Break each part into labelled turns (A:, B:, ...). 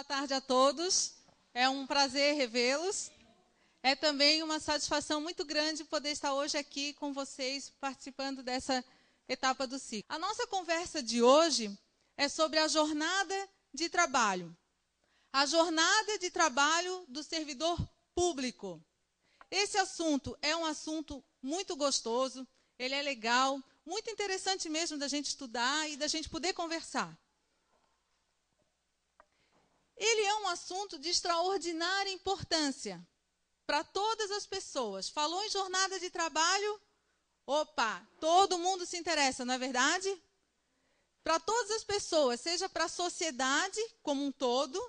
A: Boa tarde a todos. É um prazer revê-los. É também uma satisfação muito grande poder estar hoje aqui com vocês, participando dessa etapa do ciclo. A nossa conversa de hoje é sobre a jornada de trabalho. A jornada de trabalho do servidor público. Esse assunto é um assunto muito gostoso, ele é legal, muito interessante mesmo da gente estudar e da gente poder conversar. Ele é um assunto de extraordinária importância para todas as pessoas. Falou em jornada de trabalho, opa, todo mundo se interessa, não é verdade? Para todas as pessoas, seja para a sociedade como um todo,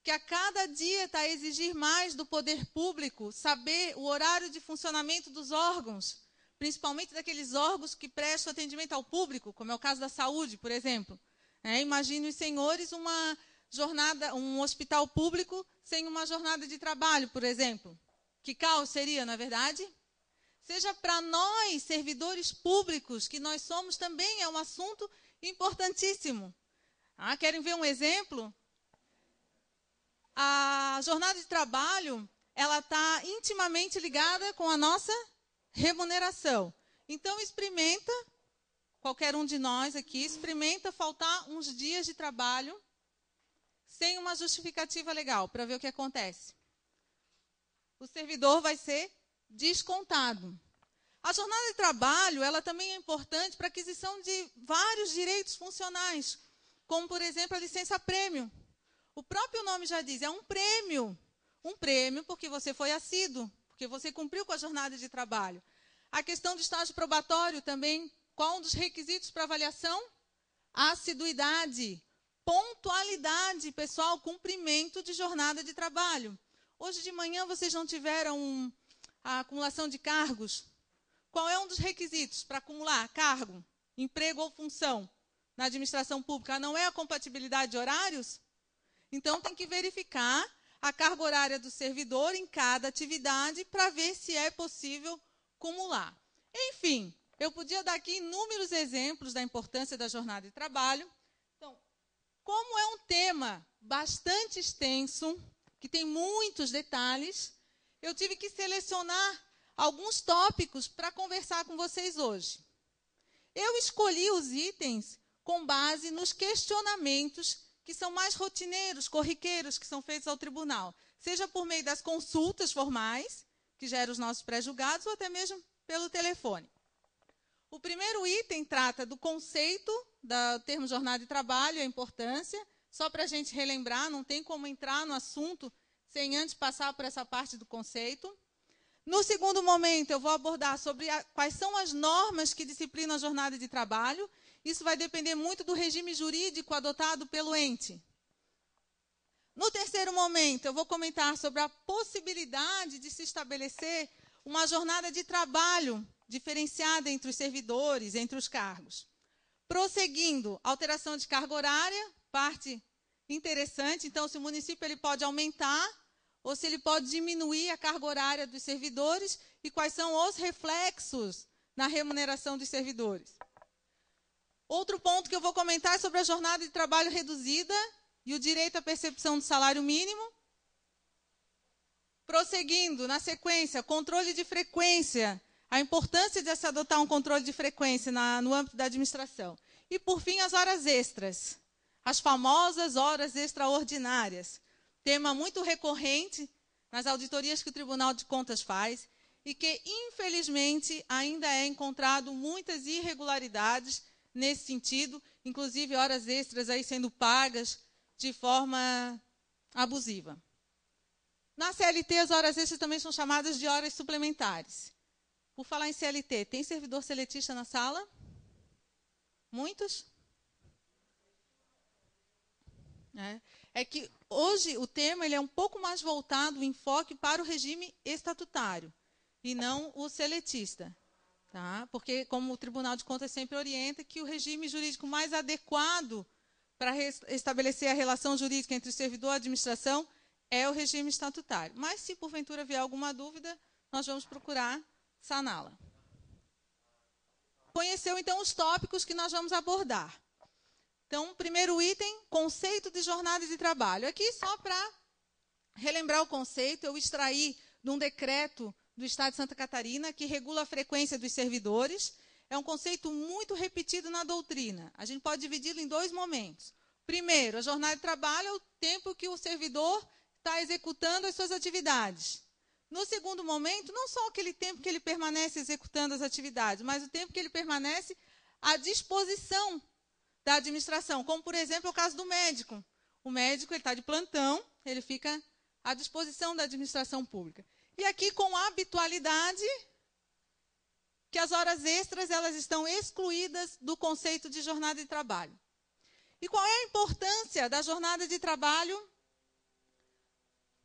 A: que a cada dia está a exigir mais do poder público, saber o horário de funcionamento dos órgãos, principalmente daqueles órgãos que prestam atendimento ao público, como é o caso da saúde, por exemplo. Imagine os senhores um hospital público sem uma jornada de trabalho, por exemplo. Que caos seria, não é verdade? Seja para nós, servidores públicos, que nós somos, também é um assunto importantíssimo. Querem ver um exemplo? A jornada de trabalho, ela está intimamente ligada com a nossa remuneração. Então, qualquer um de nós aqui, experimenta faltar uns dias de trabalho sem uma justificativa legal, para ver o que acontece. O servidor vai ser descontado. A jornada de trabalho, ela também é importante para a aquisição de vários direitos funcionais, como, por exemplo, a licença-prêmio. O próprio nome já diz, é um prêmio. Um prêmio porque você foi assíduo, porque você cumpriu com a jornada de trabalho. A questão do estágio probatório também, qual um dos requisitos para avaliação? Assiduidade, pontualidade, pessoal, cumprimento de jornada de trabalho. Hoje de manhã vocês não tiveram a acumulação de cargos? Qual é um dos requisitos para acumular cargo, emprego ou função na administração pública? Não é a compatibilidade de horários? Então, tem que verificar a carga horária do servidor em cada atividade para ver se é possível cumular. Enfim, eu podia dar aqui inúmeros exemplos da importância da jornada de trabalho. Então, como é um tema bastante extenso, que tem muitos detalhes, eu tive que selecionar alguns tópicos para conversar com vocês hoje. Eu escolhi os itens com base nos questionamentos que são mais rotineiros, corriqueiros, que são feitos ao tribunal, seja por meio das consultas formais, que geram os nossos pré-julgados, ou até mesmo pelo telefone. O primeiro item trata do conceito do termo jornada de trabalho, a importância, só para a gente relembrar, não tem como entrar no assunto sem antes passar por essa parte do conceito. No segundo momento, eu vou abordar sobre quais são as normas que disciplinam a jornada de trabalho. Isso vai depender muito do regime jurídico adotado pelo ente. No terceiro momento, eu vou comentar sobre a possibilidade de se estabelecer uma jornada de trabalho diferenciada entre os servidores, entre os cargos. Prosseguindo, alteração de carga horária, parte interessante. Então, se o município ele pode aumentar ou se ele pode diminuir a carga horária dos servidores e quais são os reflexos na remuneração dos servidores. Outro ponto que eu vou comentar é sobre a jornada de trabalho reduzida e o direito à percepção do salário mínimo. Prosseguindo, na sequência, controle de frequência, a importância de se adotar um controle de frequência no âmbito da administração. E, por fim, as horas extras, as famosas horas extraordinárias, tema muito recorrente nas auditorias que o Tribunal de Contas faz e que, infelizmente, ainda é encontrado muitas irregularidades nesse sentido, inclusive horas extras aí sendo pagas de forma abusiva. Na CLT, as horas extras também são chamadas de horas suplementares. Por falar em CLT, tem servidor seletista na sala? Muitos? É que hoje o tema ele é um pouco mais voltado, o enfoque para o regime estatutário, e não o seletista. Tá? Porque, como o Tribunal de Contas sempre orienta, que o regime jurídico mais adequado para estabelecer a relação jurídica entre o servidor e a administração é o regime estatutário. Mas, se porventura vier alguma dúvida, nós vamos procurar saná-la. Conheceu, então, os tópicos que nós vamos abordar. Então, primeiro item, conceito de jornada de trabalho. Aqui, só para relembrar o conceito, eu extraí de um decreto do Estado de Santa Catarina que regula a frequência dos servidores. É um conceito muito repetido na doutrina. A gente pode dividi-lo em dois momentos. Primeiro, a jornada de trabalho é o tempo que o servidor está executando as suas atividades. No segundo momento, não só aquele tempo que ele permanece executando as atividades, mas o tempo que ele permanece à disposição da administração, como, por exemplo, o caso do médico. O médico está de plantão, ele fica à disposição da administração pública. E aqui, com habitualidade, que as horas extras elas estão excluídas do conceito de jornada de trabalho. E qual é a importância da jornada de trabalho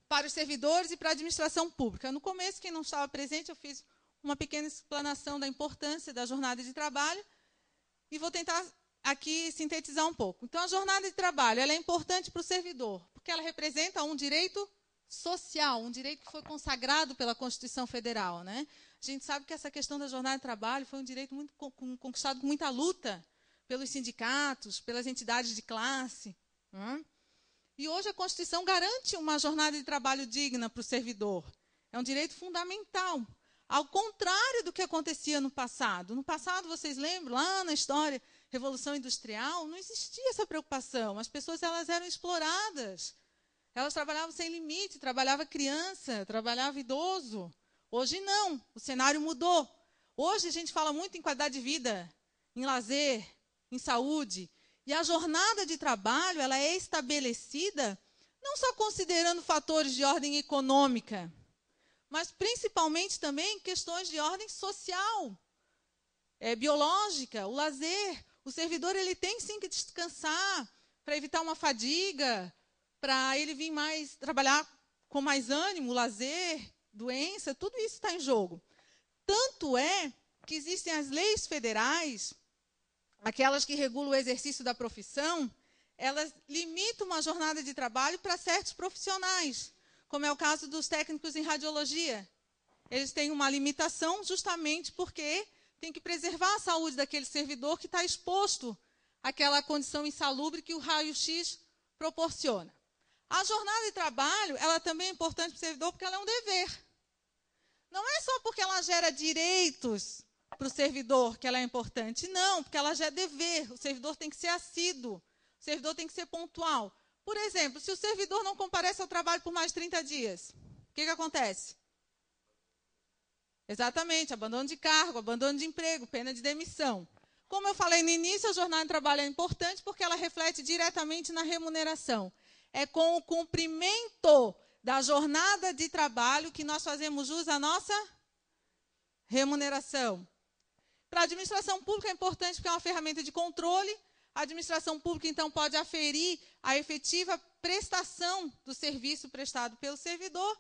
A: para os servidores e para a administração pública? No começo, quem não estava presente, eu fiz uma pequena explanação da importância da jornada de trabalho e vou tentar aqui sintetizar um pouco. Então, a jornada de trabalho ela é importante para o servidor, porque ela representa um direito social, um direito que foi consagrado pela Constituição Federal, né? A gente sabe que essa questão da jornada de trabalho foi um direito muito conquistado com muita luta pelos sindicatos, pelas entidades de classe. E hoje a Constituição garante uma jornada de trabalho digna para o servidor. É um direito fundamental. Ao contrário do que acontecia no passado. No passado, vocês lembram, lá na história, Revolução Industrial, não existia essa preocupação. As pessoas elas eram exploradas. Elas trabalhavam sem limite, trabalhava criança, trabalhava idoso. Hoje não, o cenário mudou. Hoje a gente fala muito em qualidade de vida, em lazer, em saúde. E a jornada de trabalho ela é estabelecida não só considerando fatores de ordem econômica, mas principalmente também questões de ordem social, biológica, o lazer. O servidor ele tem sim que descansar para evitar uma fadiga, para ele vir mais trabalhar com mais ânimo, lazer, doença, tudo isso está em jogo. Tanto é que existem as leis federais, aquelas que regulam o exercício da profissão, elas limitam uma jornada de trabalho para certos profissionais, como é o caso dos técnicos em radiologia. Eles têm uma limitação justamente porque tem que preservar a saúde daquele servidor que está exposto àquela condição insalubre que o raio-x proporciona. A jornada de trabalho, ela também é importante para o servidor porque ela é um dever. Não é só porque ela gera direitos para o servidor que ela é importante. Não, porque ela gera dever. O servidor tem que ser assíduo. O servidor tem que ser pontual. Por exemplo, se o servidor não comparece ao trabalho por mais de 30 dias, o que acontece? Exatamente, abandono de cargo, abandono de emprego, pena de demissão. Como eu falei no início, a jornada de trabalho é importante porque ela reflete diretamente na remuneração. É com o cumprimento da jornada de trabalho que nós fazemos jus à nossa remuneração. Para a administração pública é importante porque é uma ferramenta de controle. A administração pública, então, pode aferir a efetiva prestação do serviço prestado pelo servidor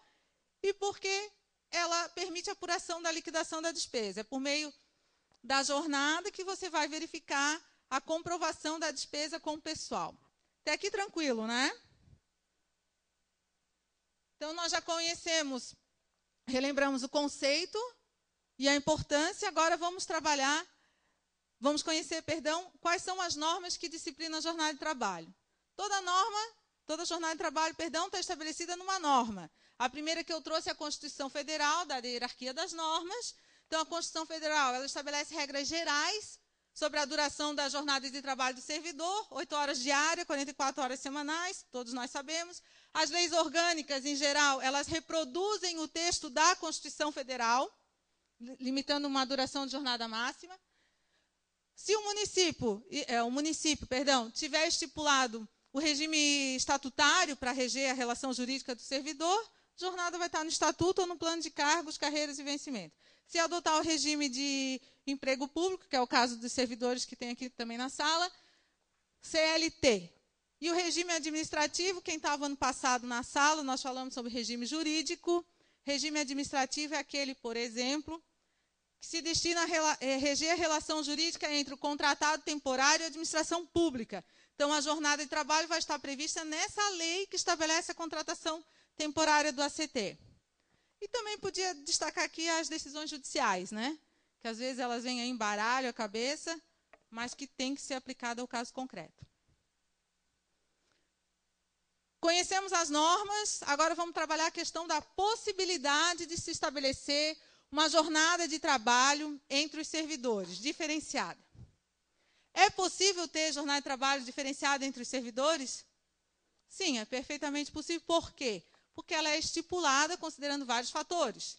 A: e porque ela permite a apuração da liquidação da despesa. É por meio da jornada que você vai verificar a comprovação da despesa com o pessoal. Até aqui tranquilo, né? Então, nós já conhecemos, relembramos o conceito e a importância. Agora vamos conhecer, quais são as normas que disciplinam a jornada de trabalho. Toda jornada de trabalho, está estabelecida numa norma. A primeira que eu trouxe é a Constituição Federal, da hierarquia das normas. Então, a Constituição Federal, ela estabelece regras gerais sobre a duração da jornada de trabalho do servidor, 8 horas diárias, 44 horas semanais, todos nós sabemos. As leis orgânicas, em geral, elas reproduzem o texto da Constituição Federal, limitando uma duração de jornada máxima. Se o município tiver estipulado o regime estatutário para reger a relação jurídica do servidor, a jornada vai estar no estatuto ou no plano de cargos, carreiras e vencimento. Se adotar o regime de emprego público, que é o caso dos servidores que tem aqui também na sala, CLT. E o regime administrativo, quem estava ano passado na sala, nós falamos sobre regime jurídico. Regime administrativo é aquele, por exemplo, que se destina a reger a relação jurídica entre o contratado temporário e a administração pública. Então, a jornada de trabalho vai estar prevista nessa lei que estabelece a contratação temporária do ACT. E também podia destacar aqui as decisões judiciais, né? Que às vezes elas vêm aí em baralho a cabeça, mas que tem que ser aplicada ao caso concreto. Conhecemos as normas, agora vamos trabalhar a questão da possibilidade de se estabelecer uma jornada de trabalho entre os servidores, diferenciada. É possível ter jornada de trabalho diferenciada entre os servidores? Sim, é perfeitamente possível. Por quê? Porque ela é estipulada considerando vários fatores.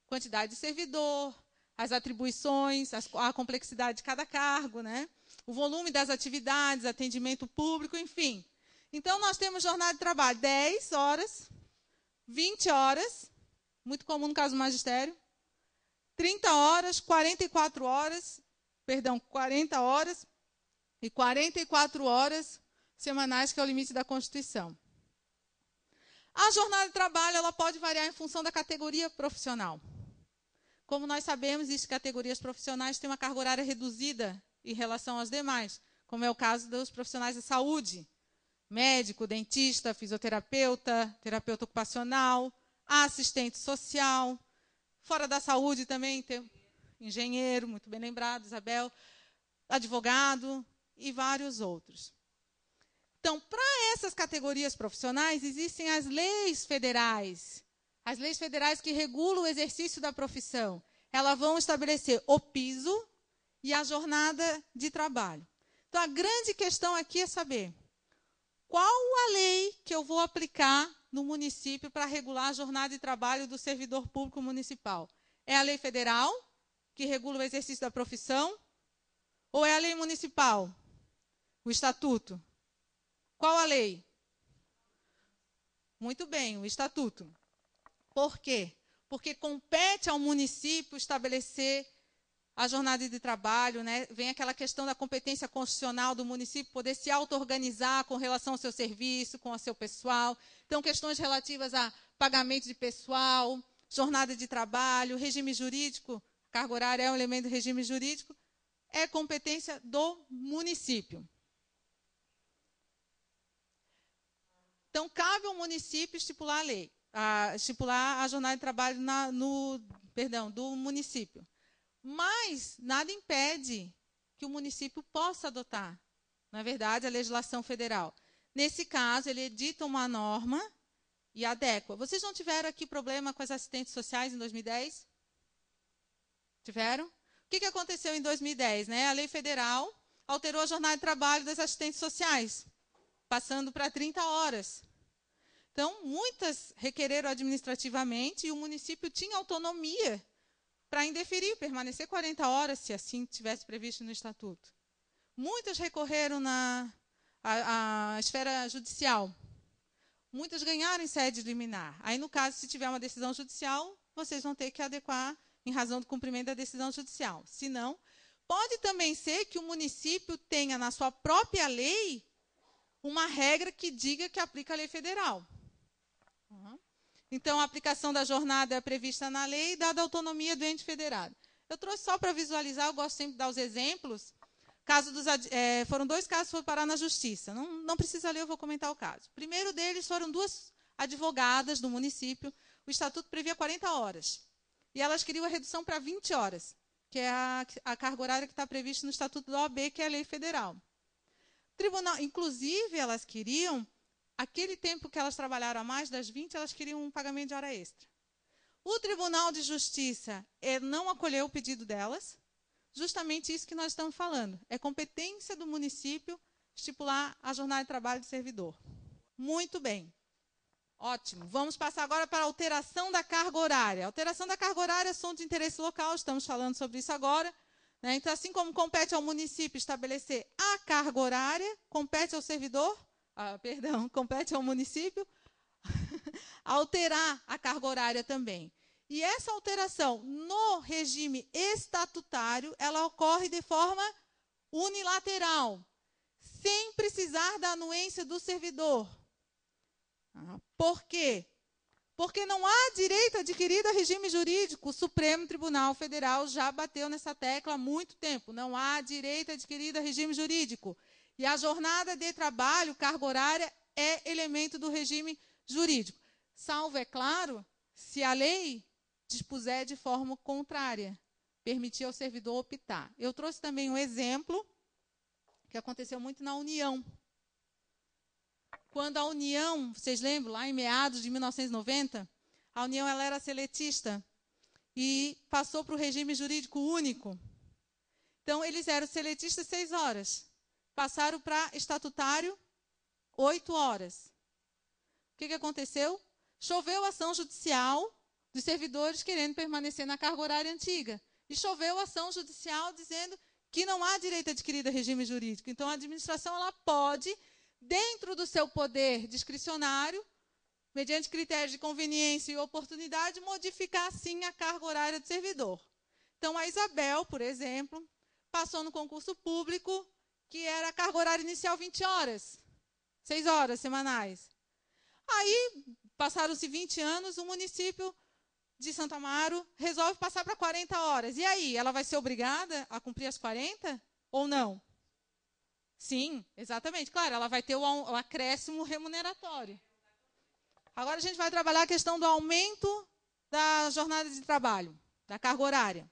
A: Quantidade de servidor, as atribuições, a complexidade de cada cargo, né? O volume das atividades, atendimento público, enfim. Então, nós temos jornada de trabalho 10 horas, 20 horas, muito comum no caso do magistério, 30 horas, 40 horas e 44 horas semanais, que é o limite da Constituição. A jornada de trabalho ela pode variar em função da categoria profissional. Como nós sabemos, existem categorias profissionais que têm uma carga horária reduzida em relação às demais, como é o caso dos profissionais da saúde, médico, dentista, fisioterapeuta, terapeuta ocupacional, assistente social. Fora da saúde também tem engenheiro, muito bem lembrado, Isabel, advogado e vários outros. Então, para essas categorias profissionais, existem as leis federais. As leis federais que regulam o exercício da profissão. Elas vão estabelecer o piso e a jornada de trabalho. Então, a grande questão aqui é saber qual a lei que eu vou aplicar no município para regular a jornada de trabalho do servidor público municipal. É a lei federal, que regula o exercício da profissão, ou é a lei municipal, o estatuto? Qual a lei? Muito bem, o estatuto. Por quê? Porque compete ao município estabelecer a jornada de trabalho, né? Vem aquela questão da competência constitucional do município poder se auto-organizar com relação ao seu serviço, com o seu pessoal. Então, questões relativas a pagamento de pessoal, jornada de trabalho, regime jurídico, carga horária é um elemento do regime jurídico, é competência do município. Então, cabe ao município estipular a lei, estipular a jornada de trabalho do município. Mas nada impede que o município possa adotar, na verdade, a legislação federal. Nesse caso, ele edita uma norma e adequa. Vocês não tiveram aqui problema com as assistentes sociais em 2010? Tiveram? O que aconteceu em 2010? Né? A lei federal alterou a jornada de trabalho das assistentes sociais, passando para 30 horas. Então, muitas requereram administrativamente e o município tinha autonomia para indeferir, permanecer 40 horas, se assim tivesse previsto no estatuto. Muitas recorreram à esfera judicial. Muitas ganharam em sede liminar. Aí, no caso, se tiver uma decisão judicial, vocês vão ter que adequar em razão do cumprimento da decisão judicial. Se não, pode também ser que o município tenha na sua própria lei uma regra que diga que aplica a lei federal. Então, a aplicação da jornada é prevista na lei, dada a autonomia do ente federado. Eu trouxe só para visualizar, eu gosto sempre de dar os exemplos. Foram 2 casos que foram parar na justiça. Não precisa ler, eu vou comentar o caso. O primeiro deles foram 2 advogadas do município. O estatuto previa 40 horas. E elas queriam a redução para 20 horas, que é a carga horária que está prevista no estatuto da OAB, que é a lei federal. Tribunal, inclusive, elas queriam, aquele tempo que elas trabalharam a mais das 20, elas queriam um pagamento de hora extra. O Tribunal de Justiça não acolheu o pedido delas, justamente isso que nós estamos falando. É competência do município estipular a jornada de trabalho do servidor. Muito bem. Ótimo. Vamos passar agora para a alteração da carga horária. A alteração da carga horária é assunto de interesse local, estamos falando sobre isso agora. Né? Então, assim como compete ao município estabelecer a carga horária, compete ao servidor, compete ao município alterar a carga horária também. E essa alteração no regime estatutário, ela ocorre de forma unilateral, sem precisar da anuência do servidor. Por quê? Porque não há direito adquirido a regime jurídico. O Supremo Tribunal Federal já bateu nessa tecla há muito tempo. Não há direito adquirido a regime jurídico. E a jornada de trabalho, carga horária, é elemento do regime jurídico. Salvo, é claro, se a lei dispuser de forma contrária, permitir ao servidor optar. Eu trouxe também um exemplo que aconteceu muito na União. quando a União, vocês lembram, lá em meados de 1990, a União ela era seletista e passou para o regime jurídico único. Então, eles eram seletistas 6 horas, passaram para estatutário 8 horas. O que aconteceu? Choveu ação judicial dos servidores querendo permanecer na carga horária antiga. E choveu ação judicial dizendo que não há direito adquirido a regime jurídico. Então, a administração ela pode, dentro do seu poder discricionário, mediante critérios de conveniência e oportunidade, modificar, sim, a carga horária do servidor. Então, a Isabel, por exemplo, passou no concurso público, que era a carga horária inicial 20 horas, 6 horas semanais. Aí, passaram-se 20 anos, o município de Santo Amaro resolve passar para 40 horas. E aí, ela vai ser obrigada a cumprir as 40 ou não? Sim, exatamente. Claro, ela vai ter o acréscimo remuneratório. Agora a gente vai trabalhar a questão do aumento da jornada de trabalho, da carga horária.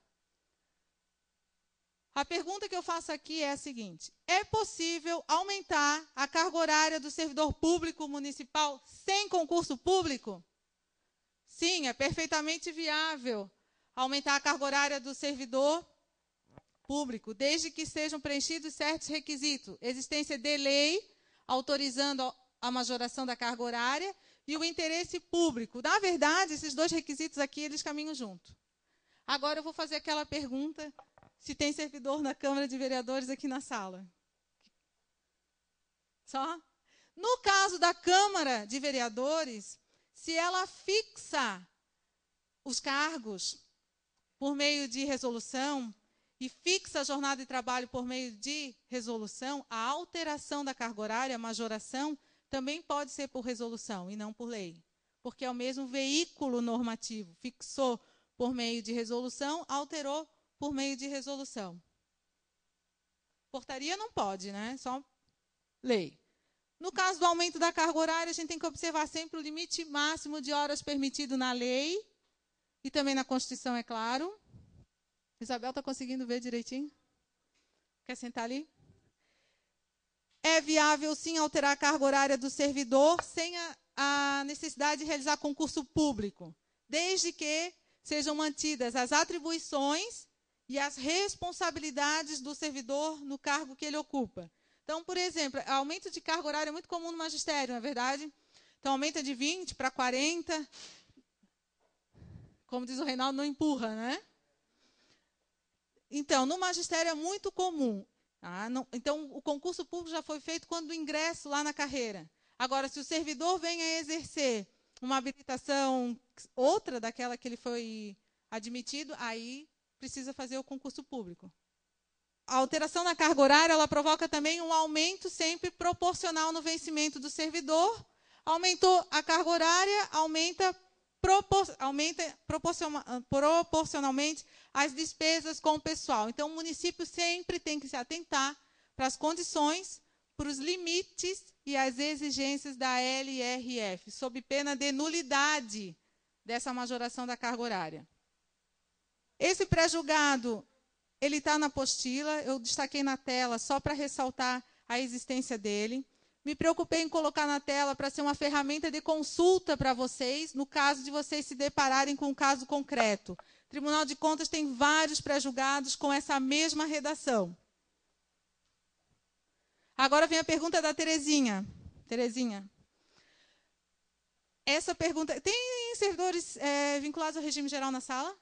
A: A pergunta que eu faço aqui é a seguinte: é possível aumentar a carga horária do servidor público municipal sem concurso público? Sim, é perfeitamente viável aumentar a carga horária do servidor público, desde que sejam preenchidos certos requisitos. Existência de lei autorizando a majoração da carga horária e o interesse público. Na verdade, esses dois requisitos aqui, eles caminham junto. Agora eu vou fazer aquela pergunta, se tem servidor na Câmara de Vereadores aqui na sala. Só? No caso da Câmara de Vereadores, se ela fixa os cargos por meio de resolução e fixa a jornada de trabalho por meio de resolução, a alteração da carga horária, a majoração, também pode ser por resolução e não por lei, porque é o mesmo veículo normativo. Fixou por meio de resolução, alterou por meio de resolução. Portaria não pode, né? Só lei. No caso do aumento da carga horária, a gente tem que observar sempre o limite máximo de horas permitido na lei e também na Constituição, é claro. Isabel está conseguindo ver direitinho? Quer sentar ali? É viável, sim, alterar a carga horária do servidor sem a necessidade de realizar concurso público, desde que sejam mantidas as atribuições e as responsabilidades do servidor no cargo que ele ocupa. Então, por exemplo, aumento de carga horária é muito comum no magistério, não é verdade? Então, aumenta de 20 para 40. Como diz o Reinaldo, não empurra, né? Então, no magistério é muito comum. Então, o concurso público já foi feito quando o ingresso lá na carreira. Agora, se o servidor vem a exercer uma habilitação outra daquela que ele foi admitido, aí precisa fazer o concurso público. A alteração na carga horária, ela provoca também um aumento sempre proporcional no vencimento do servidor. Aumentou a carga horária, aumenta proporcionalmente as despesas com o pessoal. Então, o município sempre tem que se atentar para as condições, para os limites e as exigências da LRF, sob pena de nulidade dessa majoração da carga horária. Esse pré-julgado, ele está na apostila, eu destaquei na tela só para ressaltar a existência dele. Me preocupei em colocar na tela para ser uma ferramenta de consulta para vocês, no caso de vocês se depararem com um caso concreto. O Tribunal de Contas tem vários pré-julgados com essa mesma redação. Agora vem a pergunta da Terezinha. Terezinha. Essa pergunta... Tem servidores vinculados ao regime geral na sala?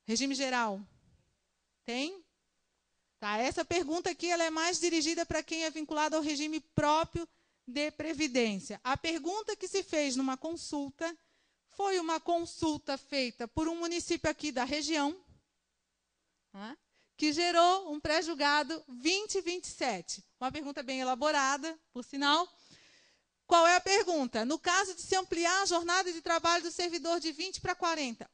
A: Regime geral. Tem? Tá, essa pergunta aqui ela é mais dirigida para quem é vinculado ao regime próprio de previdência. A pergunta que se fez numa consulta foi uma consulta feita por um município aqui da região, que gerou um pré-julgado 2027. Uma pergunta bem elaborada, por sinal. Qual é a pergunta? No caso de se ampliar a jornada de trabalho do servidor de 20 para 40,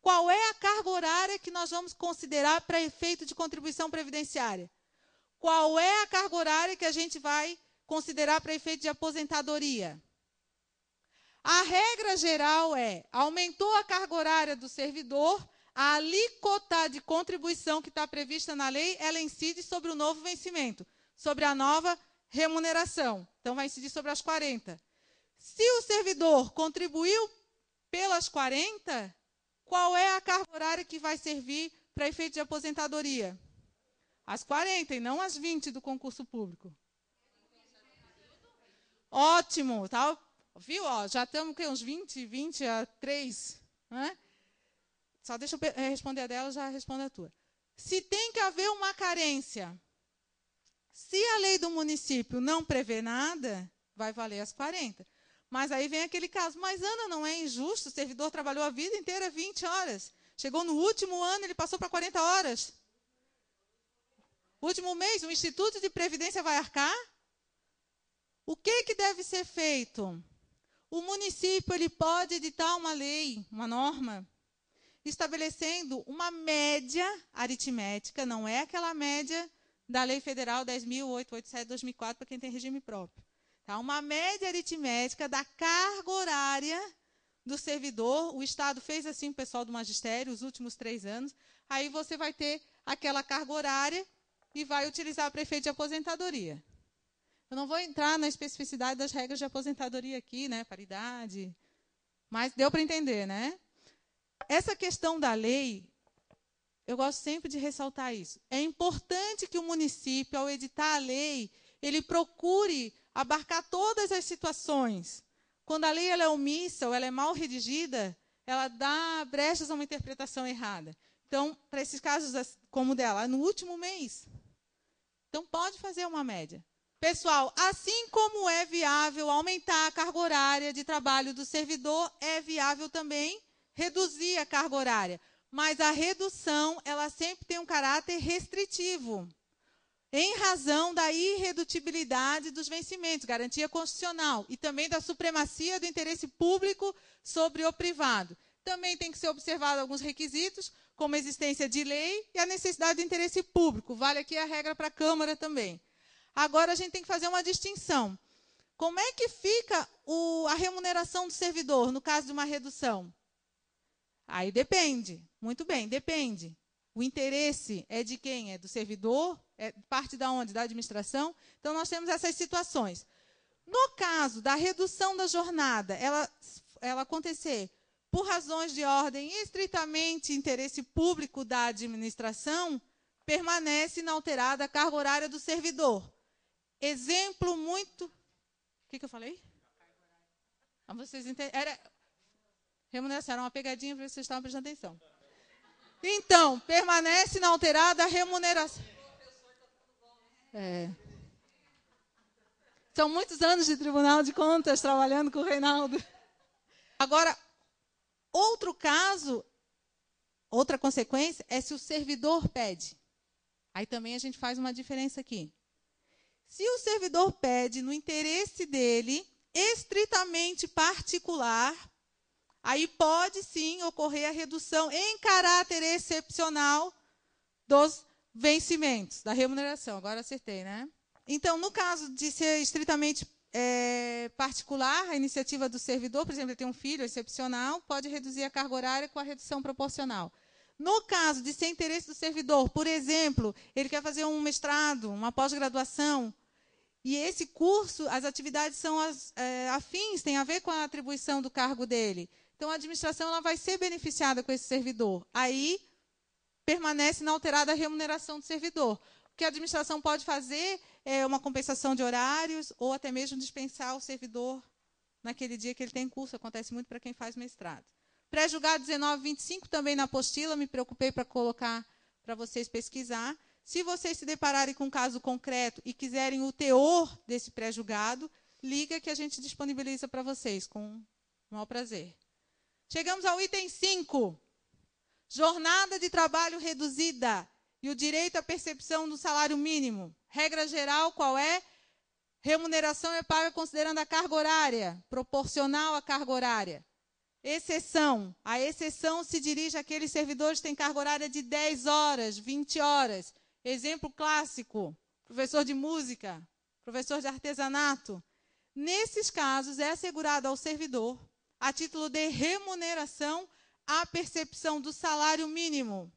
A: qual é a carga horária que nós vamos considerar para efeito de contribuição previdenciária? Qual é a carga horária que a gente vai considerar para efeito de aposentadoria? A regra geral é, aumentou a carga horária do servidor, a alíquota de contribuição que está prevista na lei, ela incide sobre o novo vencimento, sobre a nova remuneração. Então, vai incidir sobre as 40. Se o servidor contribuiu pelas 40, qual é a carga horária que vai servir para efeito de aposentadoria? As 40 e não as 20 do concurso público. Ótimo, tá? Viu? Ó, já estamos com uns 20 a 3, né? Só deixa eu responder a dela, já respondo a tua. Se tem que haver uma carência, se a lei do município não prevê nada, vai valer as 40. Mas aí vem aquele caso, mas Ana, não é injusto, o servidor trabalhou a vida inteira 20 horas. Chegou no último ano, ele passou para 40 horas. Último mês, o Instituto de Previdência vai arcar? O que deve ser feito? O município ele pode editar uma lei, uma norma, estabelecendo uma média aritmética, não é aquela média da Lei Federal 10.887/2004 para quem tem regime próprio. Tá? Uma média aritmética da carga horária do servidor. O Estado fez assim o pessoal do magistério, os últimos 3 anos. Aí você vai ter aquela carga horária e vai utilizar para efeito de aposentadoria. Eu não vou entrar na especificidade das regras de aposentadoria aqui, né, paridade, mas deu para entender, né? Essa questão da lei, eu gosto sempre de ressaltar isso. É importante que o município, ao editar a lei, ele procure abarcar todas as situações. Quando a lei ela é omissa ou ela é mal redigida, ela dá brechas a uma interpretação errada. Então, para esses casos como o dela, no último mês, então pode fazer uma média. Pessoal, assim como é viável aumentar a carga horária de trabalho do servidor, é viável também reduzir a carga horária. Mas a redução, ela sempre tem um caráter restritivo, em razão da irredutibilidade dos vencimentos, garantia constitucional, e também da supremacia do interesse público sobre o privado. Também tem que ser observado alguns requisitos, como a existência de lei e a necessidade do interesse público. Vale aqui a regra para a Câmara também. Agora, a gente tem que fazer uma distinção. Como é que fica a remuneração do servidor, no caso de uma redução? Aí depende. Muito bem, depende. O interesse é de quem? É do servidor? É parte da onde? Da administração? Então, nós temos essas situações. No caso da redução da jornada, ela acontecer por razões de ordem estritamente interesse público da administração, permanece inalterada a carga horária do servidor. Exemplo muito... O que eu falei? Ah, vocês entenderam? Remuneração, era uma pegadinha para ver se vocês estavam prestando atenção. Então, permanece inalterada a remuneração. São muitos anos de Tribunal de Contas trabalhando com o Reinaldo. Agora, outro caso, outra consequência, é se o servidor pede. Aí também a gente faz uma diferença aqui. Se o servidor pede no interesse dele, estritamente particular, aí pode sim ocorrer a redução em caráter excepcional dos vencimentos, da remuneração. Agora acertei, né? Então, no caso de ser estritamente particular, a iniciativa do servidor, por exemplo, ele tem um filho excepcional, pode reduzir a carga horária com a redução proporcional. No caso de ser interesse do servidor, por exemplo, ele quer fazer um mestrado, uma pós-graduação, e esse curso, as atividades são afins, tem a ver com a atribuição do cargo dele. Então, a administração ela vai ser beneficiada com esse servidor. Aí, permanece inalterada a remuneração do servidor. O que a administração pode fazer é uma compensação de horários ou até mesmo dispensar o servidor naquele dia que ele tem curso. Acontece muito para quem faz mestrado. Pré-julgado 1925, também na apostila, me preocupei para colocar para vocês pesquisar. Se vocês se depararem com um caso concreto e quiserem o teor desse pré-julgado, liga que a gente disponibiliza para vocês, com o maior prazer. Chegamos ao item 5. Jornada de trabalho reduzida e o direito à percepção do salário mínimo. Regra geral, qual é? Remuneração é paga considerando a carga horária, proporcional à carga horária. Exceção. A exceção se dirige àqueles servidores que têm carga horária de 10 horas, 20 horas. Exemplo clássico, professor de música, professor de artesanato. Nesses casos, é assegurado ao servidor, a título de remuneração, a percepção do salário mínimo.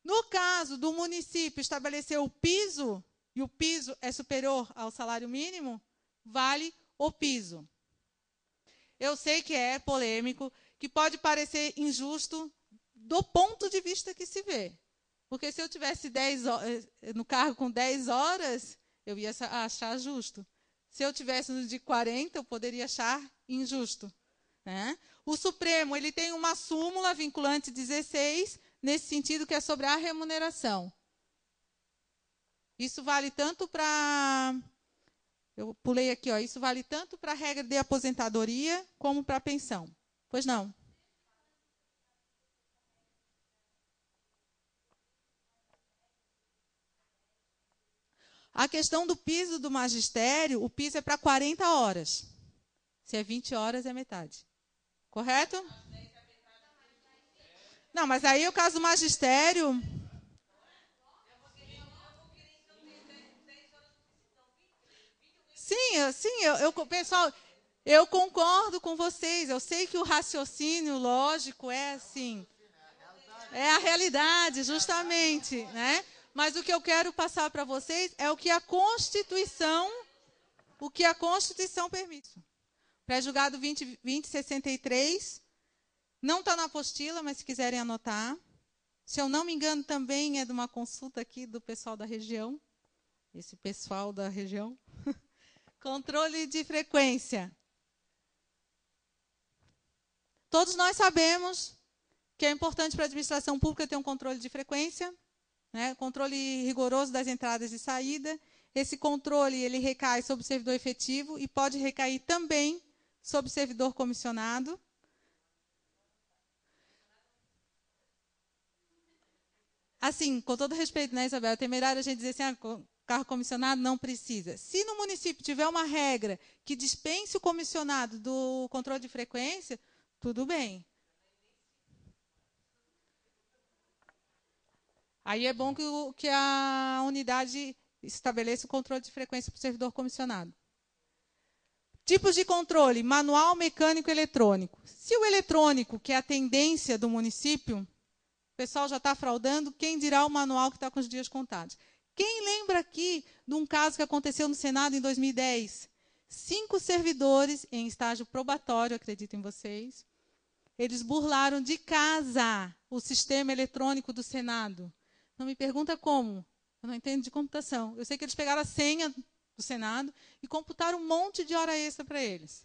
A: No caso do município estabelecer o piso e o piso é superior ao salário mínimo, vale o piso. Eu sei que é polêmico, que pode parecer injusto do ponto de vista que se vê. Porque se eu tivesse 10 horas, no cargo com 10 horas, eu ia achar justo. Se eu tivesse no de 40, eu poderia achar injusto. Né? O Supremo ele tem uma súmula vinculante 16, nesse sentido que é sobre a remuneração. Isso vale tanto para... Eu pulei aqui, ó. Isso vale tanto para a regra de aposentadoria como para a pensão. Pois não? A questão do piso do magistério, o piso é para 40 horas. Se é 20 horas, é metade. Correto? Não, mas aí o caso do magistério... Sim, pessoal, eu concordo com vocês. Eu sei que o raciocínio lógico é assim. É a realidade, justamente, né? Mas o que eu quero passar para vocês é o que a Constituição permite. Pré-julgado 2063, não está na apostila, mas se quiserem anotar. Se eu não me engano, também é de uma consulta aqui do pessoal da região. Esse pessoal da região. Controle de frequência. Todos nós sabemos que é importante para a administração pública ter um controle de frequência, né? Controle rigoroso das entradas e saída. Esse controle ele recai sobre o servidor efetivo e pode recair também sobre o servidor comissionado. Assim, com todo respeito, né, Isabel? É temerário a gente dizer assim, carro comissionado não precisa. Se no município tiver uma regra que dispense o comissionado do controle de frequência, tudo bem. Aí é bom que a unidade estabeleça o controle de frequência para o servidor comissionado. Tipos de controle, manual, mecânico e eletrônico. Se o eletrônico, que é a tendência do município, o pessoal já está fraudando, quem dirá o manual que está com os dias contados? Quem lembra aqui de um caso que aconteceu no Senado em 2010? 5 servidores em estágio probatório, acredito em vocês, eles burlaram de casa o sistema eletrônico do Senado. Não me pergunta como, eu não entendo de computação. Eu sei que eles pegaram a senha do Senado e computaram um monte de hora extra para eles.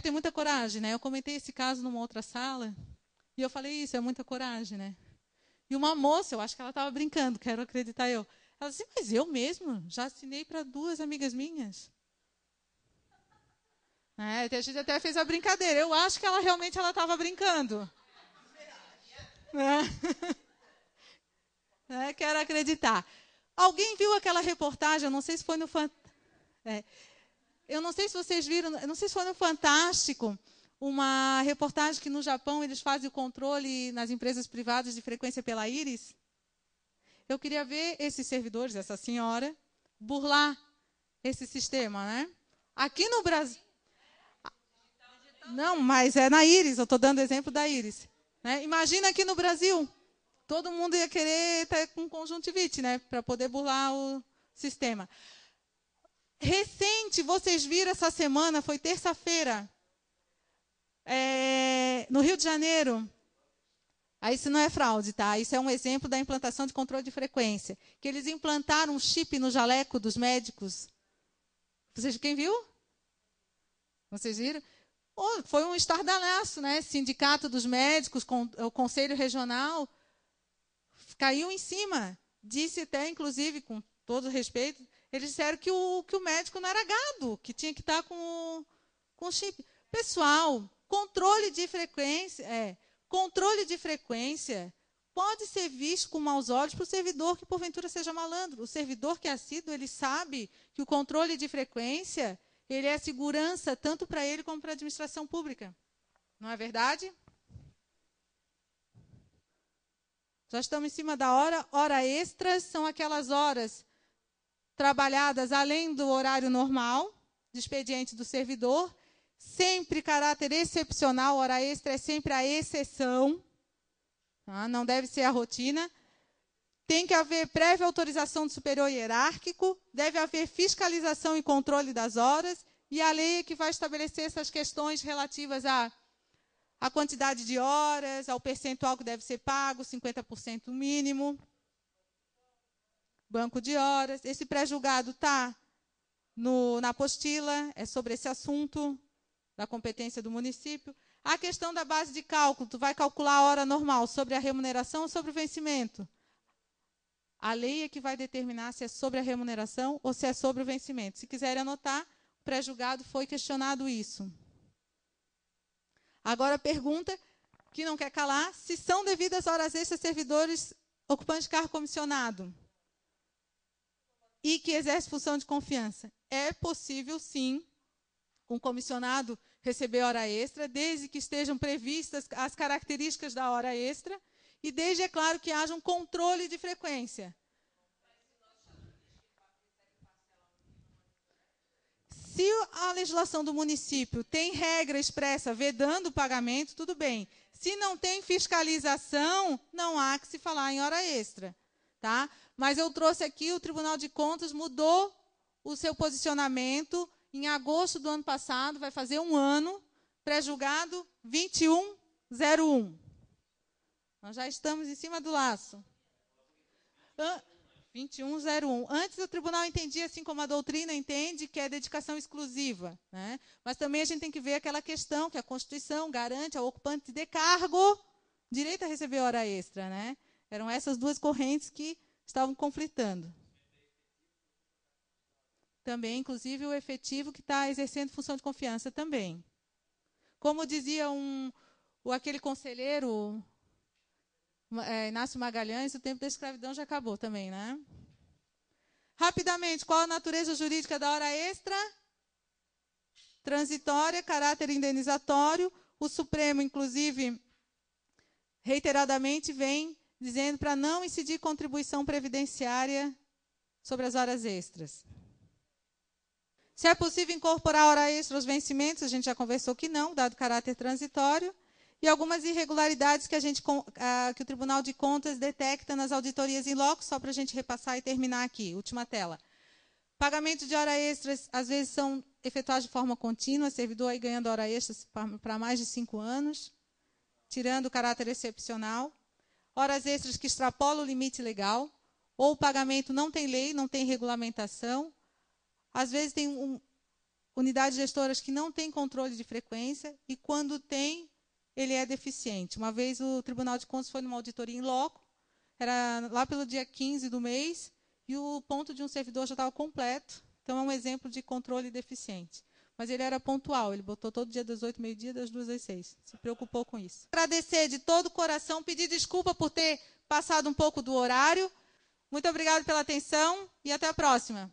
A: Tem muita coragem, né? Eu comentei esse caso numa outra sala e eu falei isso, é muita coragem, né? E uma moça, eu acho que ela estava brincando, quero acreditar eu. Ela disse, mas eu mesmo já assinei para 2 amigas minhas. A gente até fez a brincadeira. Eu acho que ela realmente estava brincando. Quero acreditar. Alguém viu aquela reportagem? Eu não sei se foi no eu não sei se vocês viram, eu não sei se foi no Fantástico, uma reportagem que no Japão eles fazem o controle nas empresas privadas de frequência pela íris. Eu queria ver esses servidores, essa senhora, burlar esse sistema, né? Aqui no Brasil... Não, mas é na íris, eu estou dando exemplo da íris. Né? Imagina aqui no Brasil, todo mundo ia querer estar com conjuntivite, né? Para poder burlar o sistema. Recente, vocês viram essa semana, foi terça-feira, no Rio de Janeiro. Isso não é fraude, tá? Isso é um exemplo da implantação de controle de frequência. Que eles implantaram um chip no jaleco dos médicos. Quem viu? Vocês viram? Foi um estardalhaço, né? Sindicato dos médicos, o Conselho Regional, caiu em cima. Disse até, inclusive, com todo respeito, eles disseram que o médico não era gado, que tinha que estar com chip. Pessoal, controle de frequência pode ser visto com maus olhos para o servidor que, porventura, seja malandro. O servidor que é assíduo, ele sabe que o controle de frequência... ele é segurança tanto para ele como para a administração pública. Não é verdade? Já estamos em cima da hora. Hora extras são aquelas horas trabalhadas além do horário normal, de expediente do servidor. Sempre caráter excepcional. Hora extra é sempre a exceção. Tá? Não deve ser a rotina. Tem que haver prévia autorização do superior hierárquico, deve haver fiscalização e controle das horas, e a lei é que vai estabelecer essas questões relativas à quantidade de horas, ao percentual que deve ser pago, 50% mínimo, banco de horas. Esse pré-julgado está na apostila, é sobre esse assunto da competência do município. A questão da base de cálculo, tu vai calcular a hora normal sobre a remuneração ou sobre o vencimento? A lei é que vai determinar se é sobre a remuneração ou se é sobre o vencimento. Se quiserem anotar, o pré-julgado foi questionado isso. Agora a pergunta que não quer calar, se são devidas horas extras servidores ocupantes de cargo comissionado e que exerce função de confiança. É possível, sim, um comissionado receber hora extra, desde que estejam previstas as características da hora extra e desde, é claro, que haja um controle de frequência. Se a legislação do município tem regra expressa vedando o pagamento, tudo bem. Se não tem fiscalização, não há que se falar em hora extra. Tá? Mas eu trouxe aqui, o Tribunal de Contas mudou o seu posicionamento em agosto do ano passado, vai fazer um ano, pré-julgado 2101. Nós já estamos em cima do laço. 2101. Antes o tribunal entendia, assim como a doutrina entende, que é dedicação exclusiva. Né? Mas também a gente tem que ver aquela questão que a Constituição garante ao ocupante de cargo direito a receber hora extra. Né? Eram essas duas correntes que estavam conflitando. Também, inclusive, o efetivo que está exercendo função de confiança também. Como dizia aquele conselheiro, Inácio Magalhães, o tempo da escravidão já acabou também, né? Rapidamente, qual a natureza jurídica da hora extra? Transitória, caráter indenizatório. O Supremo, inclusive, reiteradamente vem dizendo para não incidir contribuição previdenciária sobre as horas extras. Se é possível incorporar hora extra aos vencimentos, a gente já conversou que não, dado o caráter transitório, e algumas irregularidades que o Tribunal de Contas detecta nas auditorias em loco, só para a gente repassar e terminar aqui, última tela. Pagamento de hora extras, às vezes, são efetuados de forma contínua, servidor aí ganhando hora extra para mais de 5 anos, tirando o caráter excepcional. Horas extras que extrapolam o limite legal, ou o pagamento não tem lei, não tem regulamentação. Às vezes tem unidades gestoras que não têm controle de frequência e quando tem, ele é deficiente. Uma vez o Tribunal de Contas foi numa auditoria em loco, era lá pelo dia 15 do mês, e o ponto de um servidor já estava completo. Então é um exemplo de controle deficiente. Mas ele era pontual, ele botou todo dia das 8h, meio-dia, das 2 às 6. Se preocupou com isso. Agradecer de todo o coração, pedir desculpa por ter passado um pouco do horário. Muito obrigada pela atenção e até a próxima.